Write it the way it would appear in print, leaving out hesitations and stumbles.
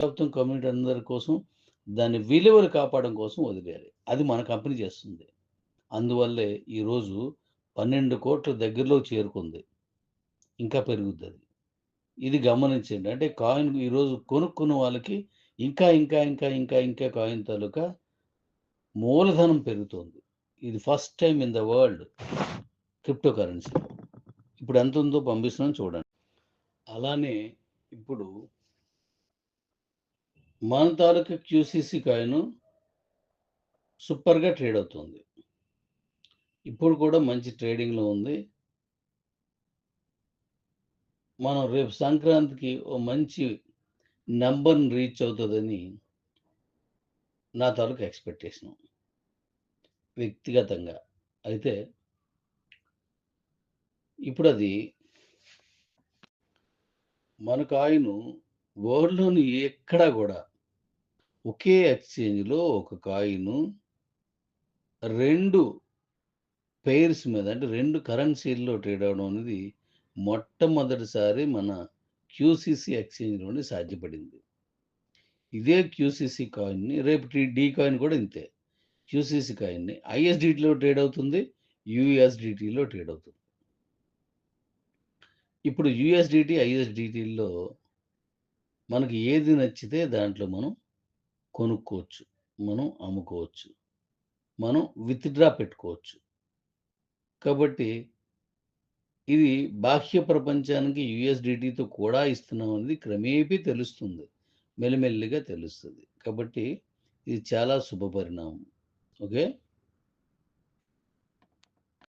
మొత్తం కమ్యూనిటీ అందరి కోసం దాని విలువలు కాపాడడం కోసం వదిలేయాలి. అది మన కంపెనీ చేస్తుంది. అందువల్లే ఈరోజు 12,00,00,000 దగ్గరలోకి చేరుకుంది. ఇంకా పెరుగుద్దది. ఇది గమనించండి. అంటే కాయిన్ ఈరోజు కొనుక్కున్న వాళ్ళకి ఇంకా కాయిన్ తాలూకా మూలధనం పెరుగుతోంది. ఇది first time in the world crypto కరెన్సీలో. ఇప్పుడు ఎంతుందో పంపిస్తున్నాను చూడండి. అలానే ఇప్పుడు మన తాలూకా క్యూసీసీ కాయిన్ సూపర్‌గా ట్రేడ్ అవుతుంది. ఇప్పుడు కూడా మంచి ట్రేడింగ్‌లో ఉంది. మనం రేపు సంక్రాంతికి ఓ మంచి నంబర్‌ని రీచ్ అవుతదని నా తాలూకా ఎక్స్‌పెక్టేషను. వ్యక్తిగతంగా. అయితే ఇప్పుడది మన కాయిను వరల్డ్‌లోని ఎక్కడా గూడా ఒకే ఎక్స్‌చేంజ్‌లో ఒక కాయిను 2 పెయిర్స్ మీద అంటే 2 కరెన్సీల్లో ట్రేడ్ అవ్వడం అనేది మొట్టమొదటిసారి మన క్యూసీసీ ఎక్స్‌చేంజ్‌లోనే సాధ్యపడింది. ఇదే క్యూసీసీ కాయిన్‌ని రేపు డీ కాయిన్ కూడా ఇంతే. క్యూసీసీ కాయిన్‌ని ఐఎస్‌డిటీలో ట్రేడ్ అవుతుంది. యూఎస్‌డిటీలో ట్రేడ్ అవుతుంది. ఇప్పుడు యూఎస్‌డిటీ, ఐఎస్‌డిటీల్లో మనకి ఏది నచ్చితే దాంట్లో మనం కొనుక్కోవచ్చు. మనం అమ్ముకోవచ్చు. మనం విత్‌డ్రా పెట్టుకోవచ్చు. కాబట్టి ఇది బాహ్య ప్రపంచానికి యూఎస్‌డిటీతో కూడా ఇస్తున్నాం అనేది క్రమేపీ తెలుస్తుంది. మెల్లిమెల్లిగా తెలుస్తది. కాబట్టి ఇది చాలా శుభపరిణామం. ఓకే.